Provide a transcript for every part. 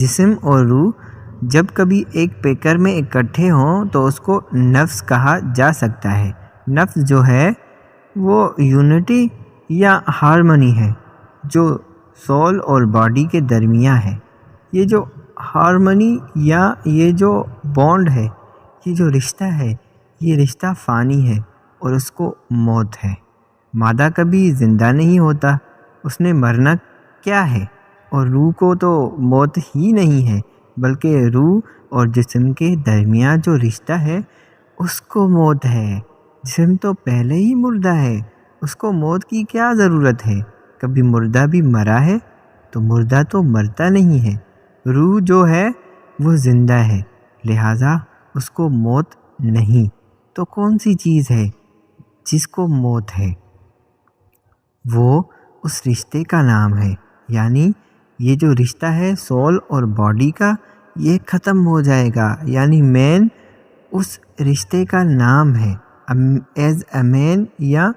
جسم اور روح جب کبھی ایک پیکر میں اکٹھے ہوں تو اس کو نفس کہا جا سکتا ہے۔ نفس جو ہے وہ یونٹی یا ہارمنی ہے جو سول اور باڈی کے درمیان ہے۔ یہ جو ہارمنی یا یہ جو بانڈ ہے، یہ جو رشتہ ہے، یہ رشتہ فانی ہے اور اس کو موت ہے۔ مادہ کبھی زندہ نہیں ہوتا، اس نے مرنا کیا ہے؟ اور روح کو تو موت ہی نہیں ہے، بلکہ روح اور جسم کے درمیان جو رشتہ ہے اس کو موت ہے۔ جسم تو پہلے ہی مردہ ہے، اس کو موت کی کیا ضرورت ہے؟ کبھی مردہ بھی مرا ہے؟ تو مردہ تو مرتا نہیں ہے۔ روح جو ہے وہ زندہ ہے، لہٰذا اس کو موت نہیں۔ تو کون سی چیز ہے جس کو موت ہے؟ وہ اس رشتے کا نام ہے، یعنی یہ جو رشتہ ہے سول اور باڈی کا، یہ ختم ہو جائے گا۔ یعنی مین اس رشتے کا نام ہے، ایز اے مین یا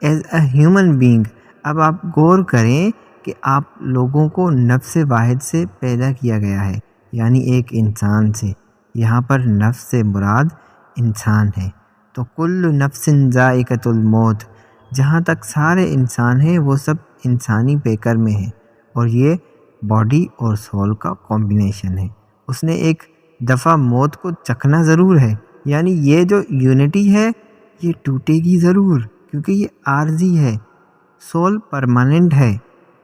ایز اے ہیومن بینگ۔ اب آپ غور کریں کہ آپ لوگوں کو نفس واحد سے پیدا کیا گیا ہے، یعنی ایک انسان سے۔ یہاں پر نفس سے مراد انسان ہے۔ تو کل نفس ذائقۃ الموت، جہاں تک سارے انسان ہیں وہ سب انسانی پیکر میں ہیں، اور یہ باڈی اور سول کا کمبینیشن ہے۔ اس نے ایک دفعہ موت کو چکھنا ضرور ہے، یعنی یہ جو یونٹی ہے یہ ٹوٹے گی ضرور، کیونکہ یہ عارضی ہے۔ سول پرماننٹ ہے۔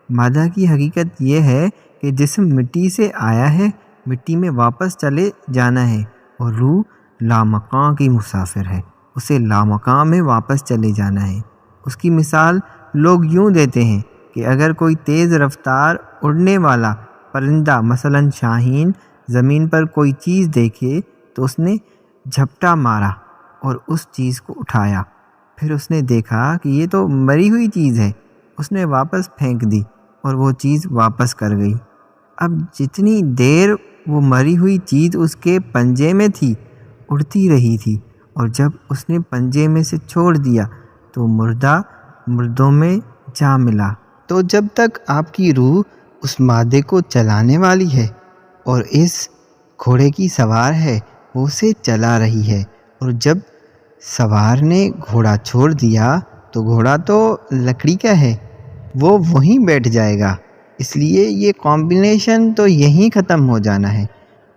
مادہ کی حقیقت یہ ہے کہ جسم مٹی سے آیا ہے، مٹی میں واپس چلے جانا ہے، اور روح لامکاں کی مسافر ہے، اسے لامکاں میں واپس چلے جانا ہے۔ اس کی مثال لوگ یوں دیتے ہیں کہ اگر کوئی تیز رفتار اڑنے والا پرندہ مثلاً شاہین زمین پر کوئی چیز دیکھے تو اس نے جھپٹا مارا اور اس چیز کو اٹھایا، پھر اس نے دیکھا کہ یہ تو مری ہوئی چیز ہے، اس نے واپس پھینک دی اور وہ چیز واپس کر گئی۔ اب جتنی دیر وہ مری ہوئی چیز اس کے پنجے میں تھی اڑتی رہی تھی، اور جب اس نے پنجے میں سے چھوڑ دیا تو مردہ مردوں میں جا ملا۔ تو جب تک آپ کی روح اس مادے کو چلانے والی ہے اور اس گھوڑے کی سوار ہے، وہ اسے چلا رہی ہے، اور جب سوار نے گھوڑا چھوڑ دیا تو گھوڑا تو لکڑی کا ہے، وہ وہیں بیٹھ جائے گا۔ اس لیے یہ کمبینیشن تو یہیں ختم ہو جانا ہے۔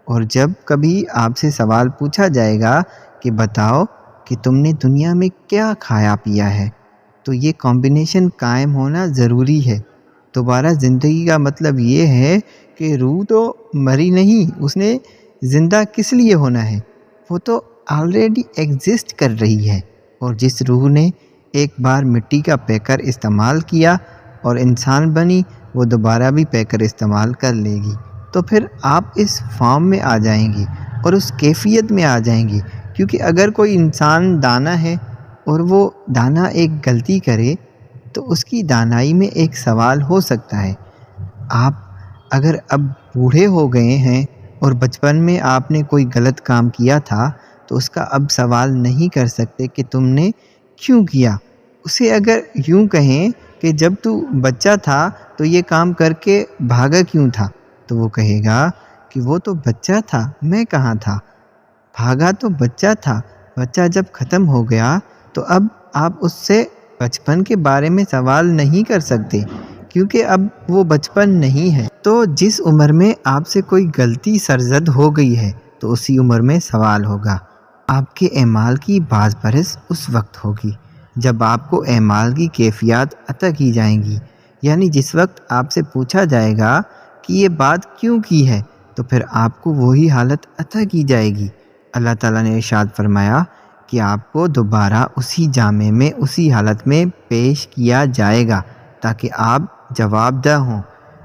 اور جب کبھی آپ سے سوال پوچھا جائے گا کہ بتاؤ کہ تم نے دنیا میں کیا کھایا پیا ہے، تو یہ کمبینیشن قائم ہونا ضروری ہے۔ دوبارہ زندگی کا مطلب یہ ہے کہ روح تو مری نہیں، اس نے زندہ کس لیے ہونا ہے؟ وہ تو آلریڈی ایگزسٹ کر رہی ہے، اور جس روح نے ایک بار مٹی کا پیکر استعمال کیا اور انسان بنی، وہ دوبارہ بھی پیکر استعمال کر لے گی۔ تو پھر آپ اس فارم میں آ جائیں گی اور اس کیفیت میں آ جائیں گی، کیونکہ اگر کوئی انسان دانا ہے اور وہ دانا ایک غلطی کرے تو اس کی دانائی میں ایک سوال ہو سکتا ہے۔ آپ اگر اب بوڑھے ہو گئے ہیں اور بچپن میں آپ نے کوئی غلط کام کیا تھا تو اس کا اب سوال نہیں کر سکتے کہ تم نے کیوں کیا۔ اسے اگر یوں کہیں کہ جب تو بچہ تھا تو یہ کام کر کے بھاگا کیوں تھا، تو وہ کہے گا کہ وہ تو بچہ تھا، میں کہاں تھا، بھاگا تو بچہ تھا، بچہ جب ختم ہو گیا تو اب آپ اس سے بچپن کے بارے میں سوال نہیں کر سکتے، کیونکہ اب وہ بچپن نہیں ہے۔ تو جس عمر میں آپ سے کوئی غلطی سرزد ہو گئی ہے تو اسی عمر میں سوال ہوگا۔ آپ کے اعمال کی باز پرس اس وقت ہوگی جب آپ کو اعمال کی کیفیات عطا کی جائیں گی، یعنی جس وقت آپ سے پوچھا جائے گا کہ یہ بات کیوں کی ہے، تو پھر آپ کو وہی حالت عطا کی جائے گی۔ اللہ تعالیٰ نے ارشاد فرمایا کہ آپ کو دوبارہ اسی جامع میں اسی حالت میں پیش کیا جائے گا تاکہ آپ جواب دہ ہوں۔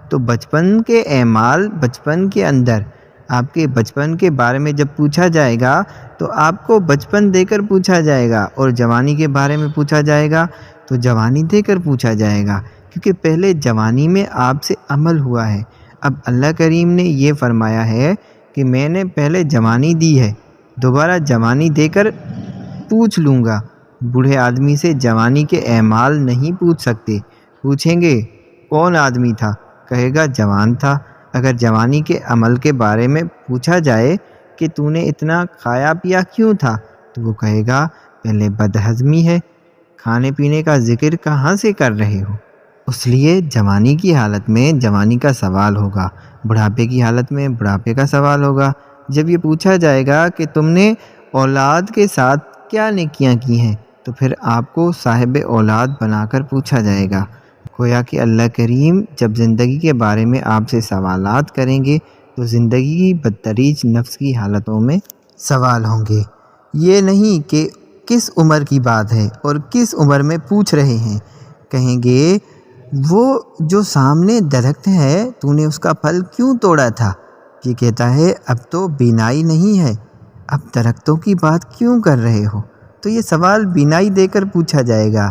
تو بچپن کے اعمال، بچپن کے اندر آپ کے بچپن کے بارے میں جب پوچھا جائے گا تو آپ کو بچپن دے کر پوچھا جائے گا، اور جوانی کے بارے میں پوچھا جائے گا تو جوانی دے کر پوچھا جائے گا، کیونکہ پہلے جوانی میں آپ سے عمل ہوا ہے۔ اب اللہ کریم نے یہ فرمایا ہے کہ میں نے پہلے جوانی دی ہے، دوبارہ جوانی دے کر پوچھ لوں گا۔ بوڑھے آدمی سے جوانی کے اعمال نہیں پوچھ سکتے، پوچھیں گے کون آدمی تھا، کہے گا جوان تھا۔ اگر جوانی کے عمل کے بارے میں پوچھا جائے کہ تو نے اتنا کھایا پیا کیوں تھا، تو وہ کہے گا پہلے بدہضمی ہے، کھانے پینے کا ذکر کہاں سے کر رہے ہو؟ اس لیے جوانی کی حالت میں جوانی کا سوال ہوگا، بڑھاپے کی حالت میں بڑھاپے کا سوال ہوگا۔ جب یہ پوچھا جائے گا کہ تم نے اولاد کے ساتھ کیا نیکیاں کی ہیں، تو پھر آپ کو صاحب اولاد بنا کر پوچھا جائے گا۔ گویا کہ اللہ کریم جب زندگی کے بارے میں آپ سے سوالات کریں گے تو زندگی کی بدتریج نفس کی حالتوں میں سوال ہوں گے۔ یہ نہیں کہ کس عمر کی بات ہے اور کس عمر میں پوچھ رہے ہیں۔ کہیں گے وہ جو سامنے درخت ہے تو نے اس کا پھل کیوں توڑا تھا؟ یہ کہتا ہے اب تو بینائی نہیں ہے، اب درختوں کی بات کیوں کر رہے ہو؟ تو یہ سوال بینائی دے کر پوچھا جائے گا۔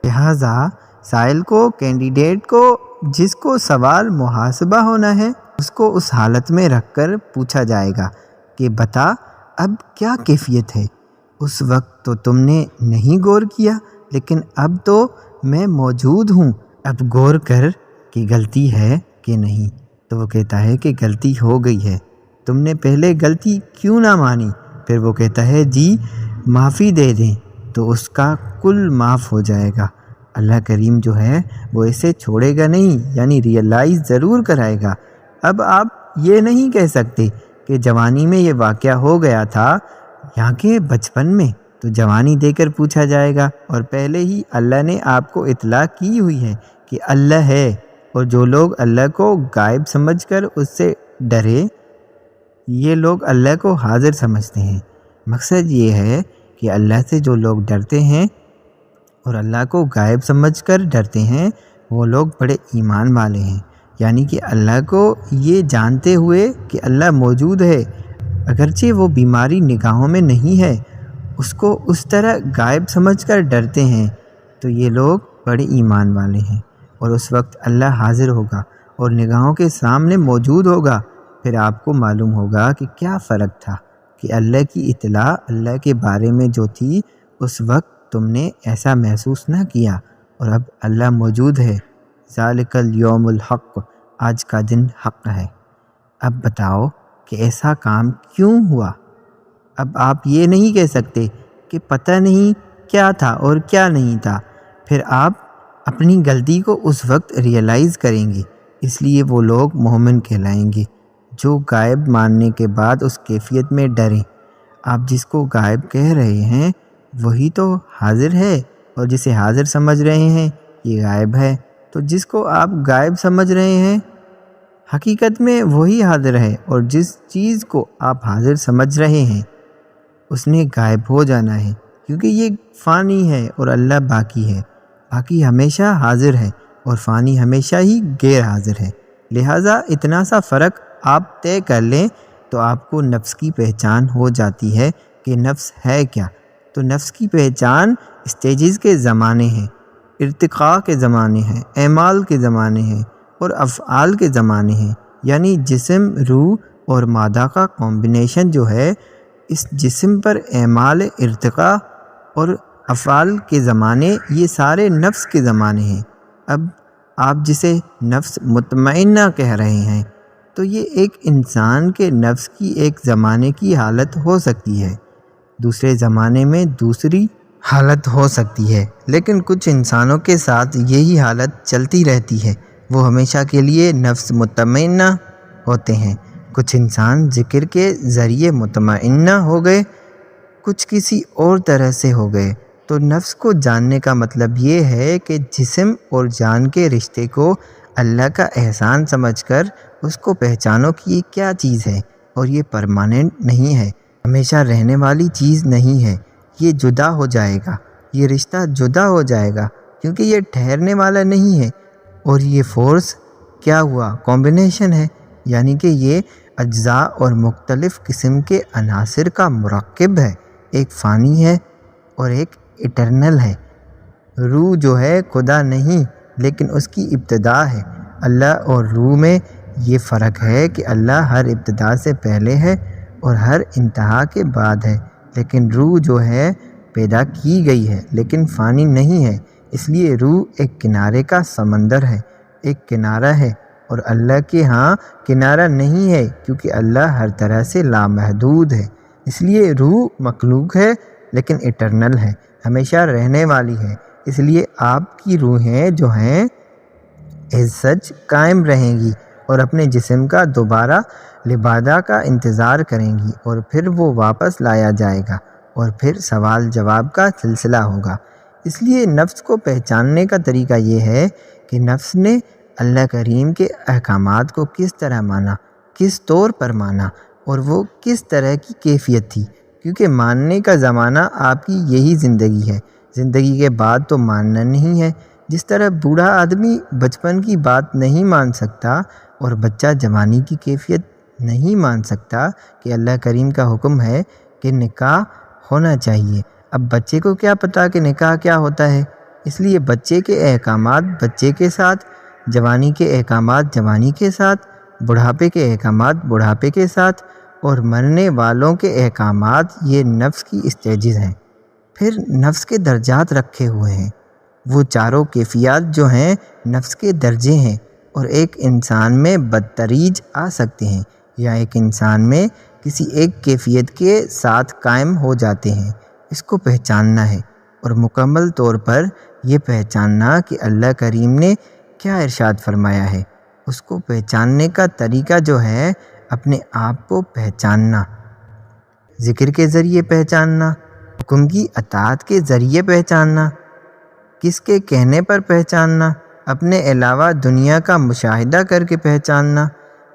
لہٰذا سائل کو، کینڈیڈیٹ کو، جس کو سوال محاسبہ ہونا ہے، اس کو اس حالت میں رکھ کر پوچھا جائے گا کہ بتا اب کیا کیفیت ہے؟ اس وقت تو تم نے نہیں غور کیا، لیکن اب تو میں موجود ہوں، اب غور کر کہ غلطی ہے کہ نہیں۔ تو وہ کہتا ہے کہ غلطی ہو گئی ہے۔ تم نے پہلے غلطی کیوں نہ مانی؟ پھر وہ کہتا ہے جی معافی دے دیں، تو اس کا کل معاف ہو جائے گا۔ اللہ کریم جو ہے وہ اسے چھوڑے گا نہیں، یعنی ریئلائز ضرور کرائے گا۔ اب آپ یہ نہیں کہہ سکتے کہ جوانی میں یہ واقعہ ہو گیا تھا، یہاں کے بچپن میں، تو جوانی دے کر پوچھا جائے گا، اور پہلے ہی اللہ نے آپ کو اطلاع کی ہوئی ہے کہ اللہ ہے، اور جو لوگ اللہ کو غائب سمجھ کر اس سے ڈرے، یہ لوگ اللہ کو حاضر سمجھتے ہیں۔ مقصد یہ ہے کہ اللہ سے جو لوگ ڈرتے ہیں اور اللہ کو غائب سمجھ کر ڈرتے ہیں، وہ لوگ بڑے ایمان والے ہیں، یعنی کہ اللہ کو یہ جانتے ہوئے کہ اللہ موجود ہے، اگرچہ وہ بیماری نگاہوں میں نہیں ہے، اس کو اس طرح غائب سمجھ کر ڈرتے ہیں، تو یہ لوگ بڑے ایمان والے ہیں۔ اور اس وقت اللہ حاضر ہوگا اور نگاہوں کے سامنے موجود ہوگا، پھر آپ کو معلوم ہوگا کہ کیا فرق تھا، کہ اللہ کی اطلاع اللہ کے بارے میں جو تھی اس وقت تم نے ایسا محسوس نہ کیا، اور اب اللہ موجود ہے۔ ذالک الیوم الحق، آج کا دن حق ہے۔ اب بتاؤ کہ ایسا کام کیوں ہوا؟ اب آپ یہ نہیں کہہ سکتے کہ پتہ نہیں کیا تھا اور کیا نہیں تھا، پھر آپ اپنی غلطی کو اس وقت ریئلائز کریں گے۔ اس لیے وہ لوگ مومن کہلائیں گے جو غائب ماننے کے بعد اس کیفیت میں ڈریں۔ آپ جس کو غائب کہہ رہے ہیں وہی تو حاضر ہے، اور جسے حاضر سمجھ رہے ہیں یہ غائب ہے، تو جس کو آپ غائب سمجھ رہے ہیں حقیقت میں وہی حاضر ہے، اور جس چیز کو آپ حاضر سمجھ رہے ہیں اس نے غائب ہو جانا ہے، کیونکہ یہ فانی ہے اور اللہ باقی ہے۔ باقی ہمیشہ حاضر ہے اور فانی ہمیشہ ہی غیر حاضر ہے۔ لہٰذا اتنا سا فرق آپ طے کر لیں تو آپ کو نفس کی پہچان ہو جاتی ہے کہ نفس ہے کیا۔ تو نفس کی پہچان اسٹیجز کے زمانے ہیں، ارتقاء کے زمانے ہیں، اعمال کے زمانے ہیں، اور افعال کے زمانے ہیں، یعنی جسم، روح اور مادہ کا کمبینیشن جو ہے، اس جسم پر اعمال ارتقاء اور افعال کے زمانے، یہ سارے نفس کے زمانے ہیں۔ اب آپ جسے نفس مطمئنہ کہہ رہے ہیں، تو یہ ایک انسان کے نفس کی ایک زمانے کی حالت ہو سکتی ہے، دوسرے زمانے میں دوسری حالت ہو سکتی ہے، لیکن کچھ انسانوں کے ساتھ یہی حالت چلتی رہتی ہے، وہ ہمیشہ کے لیے نفس مطمئنہ ہوتے ہیں۔ کچھ انسان ذکر کے ذریعے مطمئنہ ہو گئے، کچھ کسی اور طرح سے ہو گئے۔ تو نفس کو جاننے کا مطلب یہ ہے کہ جسم اور جان کے رشتے کو اللہ کا احسان سمجھ کر اس کو پہچانو کہ یہ کیا چیز ہے، اور یہ پرماننٹ نہیں ہے، ہمیشہ رہنے والی چیز نہیں ہے، یہ جدا ہو جائے گا، یہ رشتہ جدا ہو جائے گا، کیونکہ یہ ٹھہرنے والا نہیں ہے۔ اور یہ فورس کیا ہوا؟ کمبینیشن ہے، یعنی کہ یہ اجزاء اور مختلف قسم کے عناصر کا مرکب ہے، ایک فانی ہے اور ایک ایٹرنل ہے۔ روح جو ہے خدا نہیں، لیکن اس کی ابتدا ہے۔ اللہ اور روح میں یہ فرق ہے کہ اللہ ہر ابتدا سے پہلے ہے اور ہر انتہا کے بعد ہے، لیکن روح جو ہے پیدا کی گئی ہے لیکن فانی نہیں ہے، اس لیے روح ایک کنارے کا سمندر ہے، ایک کنارہ ہے اور اللہ کے ہاں کنارہ نہیں ہے، کیونکہ اللہ ہر طرح سے لامحدود ہے۔ اس لیے روح مخلوق ہے لیکن ایٹرنل ہے، ہمیشہ رہنے والی ہے۔ اس لیے آپ کی روحیں جو ہیں ایز سچ قائم رہیں گی اور اپنے جسم کا دوبارہ لبادہ کا انتظار کریں گی، اور پھر وہ واپس لایا جائے گا اور پھر سوال جواب کا سلسلہ ہوگا۔ اس لیے نفس کو پہچاننے کا طریقہ یہ ہے کہ نفس نے اللہ کریم کے احکامات کو کس طرح مانا، کس طور پر مانا، اور وہ کس طرح کی کیفیت تھی، کیونکہ ماننے کا زمانہ آپ کی یہی زندگی ہے۔ زندگی کے بعد تو ماننا نہیں ہے۔ جس طرح بوڑھا آدمی بچپن کی بات نہیں مان سکتا اور بچہ جوانی کی کیفیت نہیں مان سکتا کہ اللہ کریم کا حکم ہے کہ نکاح ہونا چاہیے، اب بچے کو کیا پتا کہ نکاح کیا ہوتا ہے؟ اس لیے بچے کے احکامات بچے کے ساتھ، جوانی کے احکامات جوانی کے ساتھ، بڑھاپے کے احکامات بڑھاپے کے ساتھ، اور مرنے والوں کے احکامات یہ نفس کی اسٹیجز ہیں۔ پھر نفس کے درجات رکھے ہوئے ہیں۔ وہ چاروں کیفیات جو ہیں نفس کے درجے ہیں، اور ایک انسان میں بدتریج آ سکتے ہیں یا ایک انسان میں کسی ایک کیفیت کے ساتھ قائم ہو جاتے ہیں۔ اس کو پہچاننا ہے، اور مکمل طور پر یہ پہچاننا کہ اللہ کریم نے کیا ارشاد فرمایا ہے۔ اس کو پہچاننے کا طریقہ جو ہے اپنے آپ کو پہچاننا، ذکر کے ذریعے پہچاننا، حکم کی اطاعت کے ذریعے پہچاننا، کس کے کہنے پر پہچاننا، اپنے علاوہ دنیا کا مشاہدہ کر کے پہچاننا،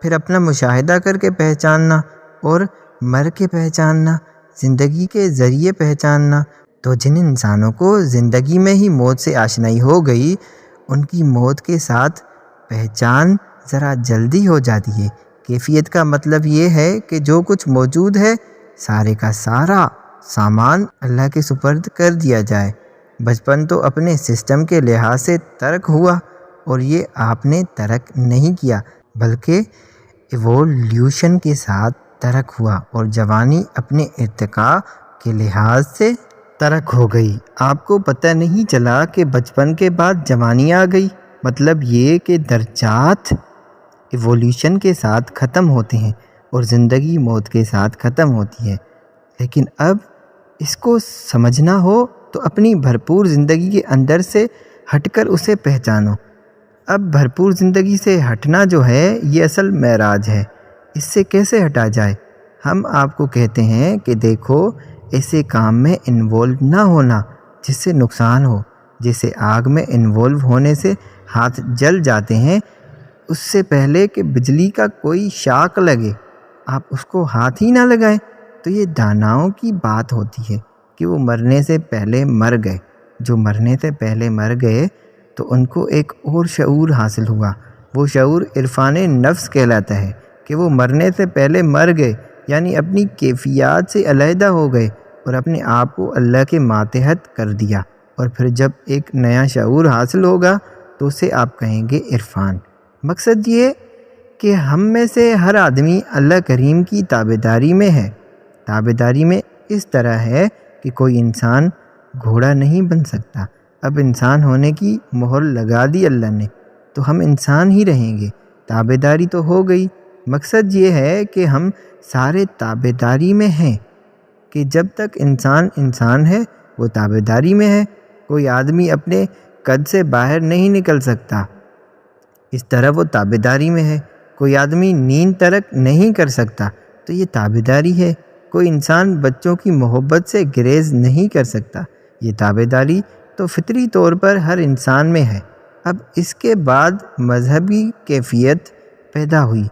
پھر اپنا مشاہدہ کر کے پہچاننا، اور مر کے پہچاننا، زندگی کے ذریعے پہچاننا۔ تو جن انسانوں کو زندگی میں ہی موت سے آشنائی ہو گئی، ان کی موت کے ساتھ پہچان ذرا جلدی ہو جاتی ہے۔ کیفیت کا مطلب یہ ہے کہ جو کچھ موجود ہے سارے کا سارا سامان اللہ کے سپرد کر دیا جائے۔ بچپن تو اپنے سسٹم کے لحاظ سے ترک ہوا، اور یہ آپ نے ترک نہیں کیا بلکہ ایوولوشن کے ساتھ ترک ہوا، اور جوانی اپنے ارتقاء کے لحاظ سے ترک ہو گئی۔ آپ کو پتہ نہیں چلا کہ بچپن کے بعد جوانی آ گئی۔ مطلب یہ کہ درجات ایوولوشن کے ساتھ ختم ہوتے ہیں اور زندگی موت کے ساتھ ختم ہوتی ہے۔ لیکن اب اس کو سمجھنا ہو تو اپنی بھرپور زندگی کے اندر سے ہٹ کر اسے پہچانو۔ اب بھرپور زندگی سے ہٹنا جو ہے یہ اصل معراج ہے۔ اس سے کیسے ہٹا جائے؟ ہم آپ کو کہتے ہیں کہ دیکھو ایسے کام میں انوالو نہ ہونا جس سے نقصان ہو، جیسے آگ میں انوالو ہونے سے ہاتھ جل جاتے ہیں۔ اس سے پہلے کہ بجلی کا کوئی شاک لگے آپ اس کو ہاتھ ہی نہ لگائیں۔ تو یہ داناؤں کی بات ہوتی ہے کہ وہ مرنے سے پہلے مر گئے۔ جو مرنے سے پہلے مر گئے تو ان کو ایک اور شعور حاصل ہوا۔ وہ شعور عرفان نفس کہلاتا ہے کہ وہ مرنے سے پہلے مر گئے، یعنی اپنی کیفیات سے علیحدہ ہو گئے اور اپنے آپ کو اللہ کے ماتحت کر دیا۔ اور پھر جب ایک نیا شعور حاصل ہوگا تو اسے آپ کہیں گے عرفان۔ مقصد یہ کہ ہم میں سے ہر آدمی اللہ کریم کی تابعداری میں ہے۔ تابعداری میں اس طرح ہے کہ کوئی انسان گھوڑا نہیں بن سکتا۔ اب انسان ہونے کی مہر لگا دی اللہ نے، تو ہم انسان ہی رہیں گے۔ تابعداری تو ہو گئی۔ مقصد یہ ہے کہ ہم سارے تابعداری میں ہیں، کہ جب تک انسان انسان ہے وہ تابعداری میں ہے۔ کوئی آدمی اپنے قد سے باہر نہیں نکل سکتا، اس طرح وہ تابعداری میں ہے۔ کوئی آدمی نیند ترک نہیں کر سکتا، تو یہ تابعداری ہے۔ کوئی انسان بچوں کی محبت سے گریز نہیں کر سکتا، یہ تابعداری تو فطری طور پر ہر انسان میں ہے۔ اب اس کے بعد مذہبی کیفیت پیدا ہوئی۔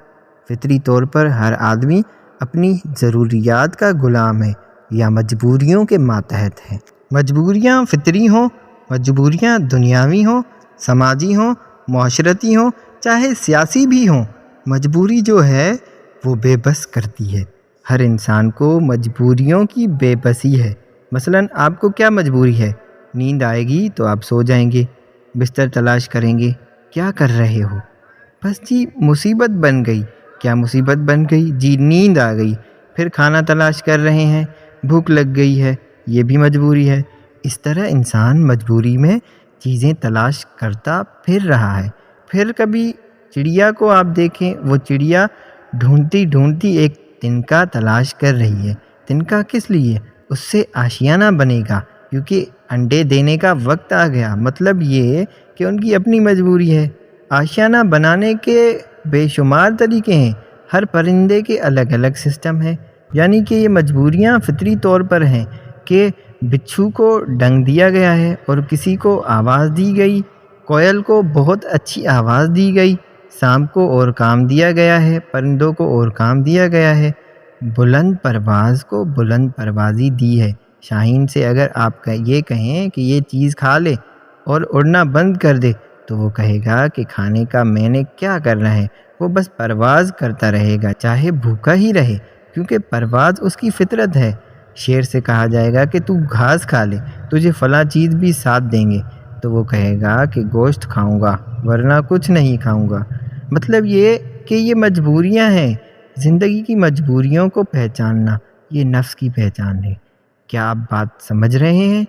فطری طور پر ہر آدمی اپنی ضروریات کا غلام ہے یا مجبوریوں کے ماتحت ہے۔ مجبوریاں فطری ہوں، مجبوریاں دنیاوی ہوں، سماجی ہوں، معاشرتی ہوں، چاہے سیاسی بھی ہوں، مجبوری جو ہے وہ بے بس کرتی ہے۔ ہر انسان کو مجبوریوں کی بے بسی ہے۔ مثلاً آپ کو کیا مجبوری ہے؟ نیند آئے گی تو آپ سو جائیں گے، بستر تلاش کریں گے۔ کیا کر رہے ہو؟ بس جی مصیبت بن گئی۔ کیا مصیبت بن گئی؟ جی نیند آ گئی۔ پھر کھانا تلاش کر رہے ہیں، بھوک لگ گئی ہے، یہ بھی مجبوری ہے۔ اس طرح انسان مجبوری میں چیزیں تلاش کرتا پھر رہا ہے۔ پھر کبھی چڑیا کو آپ دیکھیں، وہ چڑیا ڈھونڈتی ڈھونڈتی ایک تنکا تلاش کر رہی ہے۔ تنکا کس لیے؟ اس سے آشیانہ بنے گا، کیونکہ انڈے دینے کا وقت آ گیا۔ مطلب یہ کہ ان کی اپنی مجبوری ہے۔ آشیانہ بنانے کے بے شمار طریقے ہیں، ہر پرندے کے الگ الگ سسٹم ہیں، یعنی کہ یہ مجبوریاں فطری طور پر ہیں کہ بچھو کو ڈنگ دیا گیا ہے اور کسی کو آواز دی گئی، کوئل کو بہت اچھی آواز دی گئی، سانپ کو اور کام دیا گیا ہے، پرندوں کو اور کام دیا گیا ہے، بلند پرواز کو بلند پروازی دی ہے۔ شاہین سے اگر آپ یہ کہیں کہ یہ چیز کھا لے اور اڑنا بند کر دے تو وہ کہے گا کہ کھانے کا میں نے کیا کرنا ہے، وہ بس پرواز کرتا رہے گا چاہے بھوکا ہی رہے، کیونکہ پرواز اس کی فطرت ہے۔ شیر سے کہا جائے گا کہ تو گھاس کھا لے، تجھے فلاں چیز بھی ساتھ دیں گے، تو وہ کہے گا کہ گوشت کھاؤں گا ورنہ کچھ نہیں کھاؤں گا۔ مطلب یہ کہ یہ مجبوریاں ہیں، زندگی کی مجبوریوں کو پہچاننا یہ نفس کی پہچان ہے۔ کیا آپ بات سمجھ رہے ہیں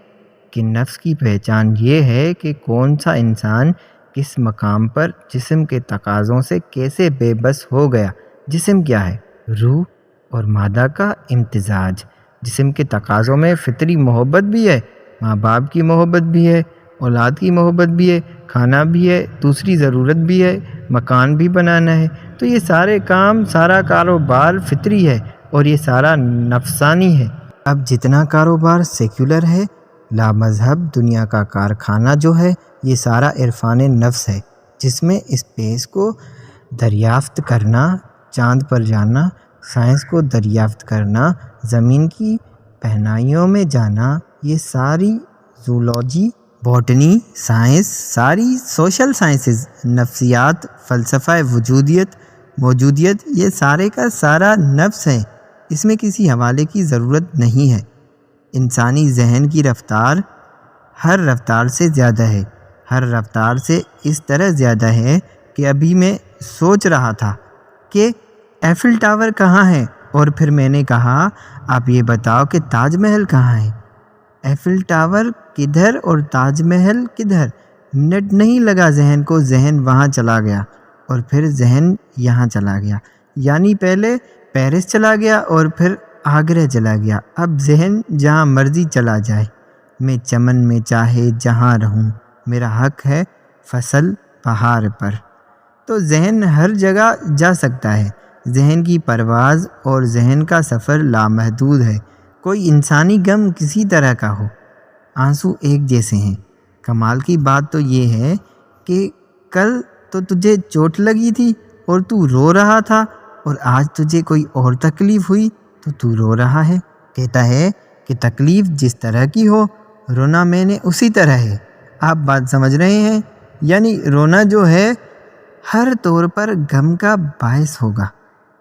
کہ نفس کی پہچان یہ ہے کہ کون سا انسان کس مقام پر جسم کے تقاضوں سے کیسے بے بس ہو گیا۔ جسم کیا ہے؟ روح اور مادہ کا امتزاج۔ جسم کے تقاضوں میں فطری محبت بھی ہے، ماں باپ کی محبت بھی ہے، اولاد کی محبت بھی ہے، کھانا بھی ہے، دوسری ضرورت بھی ہے، مکان بھی بنانا ہے۔ تو یہ سارے کام، سارا کاروبار فطری ہے اور یہ سارا نفسانی ہے۔ اب جتنا کاروبار سیکولر ہے، لا مذہب دنیا کا کارخانہ جو ہے، یہ سارا عرفان نفس ہے، جس میں اسپیس کو دریافت کرنا، چاند پر جانا، سائنس کو دریافت کرنا، زمین کی پہنائیوں میں جانا، یہ ساری زولوجی، باٹنی، سائنس، ساری سوشل سائنسز، نفسیات، فلسفہ وجودیت، موجودیت، یہ سارے کا سارا نفس ہے۔ اس میں کسی حوالے کی ضرورت نہیں ہے۔ انسانی ذہن کی رفتار ہر رفتار سے زیادہ ہے، ہر رفتار سے اس طرح زیادہ ہے کہ ابھی میں سوچ رہا تھا کہ ایفل ٹاور کہاں ہے، اور پھر میں نے کہا آپ یہ بتاؤ کہ تاج محل کہاں ہے۔ ایفل ٹاور کدھر اور تاج محل کدھر؟ منٹ نہیں لگا ذہن کو، ذہن وہاں چلا گیا اور پھر ذہن یہاں چلا گیا، یعنی پہلے پیرس چلا گیا اور پھر آگرہ چلا گیا۔ اب ذہن جہاں مرضی چلا جائے، میں چمن میں چاہے جہاں رہوں، میرا حق ہے فصل پہاڑ پر۔ تو ذہن ہر جگہ جا سکتا ہے۔ ذہن کی پرواز اور ذہن کا سفر لامحدود ہے۔ کوئی انسانی غم کسی طرح کا ہو، آنسو ایک جیسے ہیں۔ کمال کی بات تو یہ ہے کہ کل تو تجھے چوٹ لگی تھی اور تو رو رہا تھا، اور آج تجھے کوئی اور تکلیف ہوئی تو تو رو رہا ہے۔ کہتا ہے کہ تکلیف جس طرح کی ہو، رونا میں نے اسی طرح ہے۔ آپ بات سمجھ رہے ہیں؟ یعنی رونا جو ہے ہر طور پر غم کا باعث ہوگا۔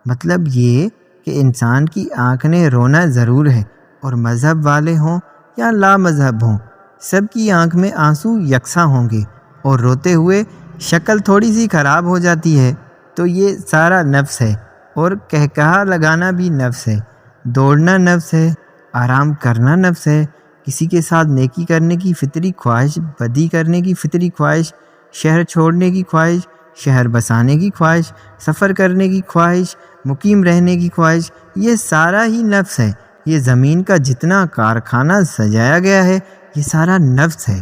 مطلب یہ کہ انسان کی آنکھ نے رونا ضرور ہے، اور مذہب والے ہوں یا لا مذہب ہوں، سب کی آنکھ میں آنسو یکساں ہوں گے، اور روتے ہوئے شکل تھوڑی سی خراب ہو جاتی ہے۔ تو یہ سارا نفس ہے، اور کہکہا لگانا بھی نفس ہے، دوڑنا نفس ہے، آرام کرنا نفس ہے، کسی کے ساتھ نیکی کرنے کی فطری خواہش، بدی کرنے کی فطری خواہش، شہر چھوڑنے کی خواہش، شہر بسانے کی خواہش، سفر کرنے کی خواہش، مقیم رہنے کی خواہش، یہ سارا ہی نفس ہے۔ یہ زمین کا جتنا کارخانہ سجایا گیا ہے، یہ سارا نفس ہے۔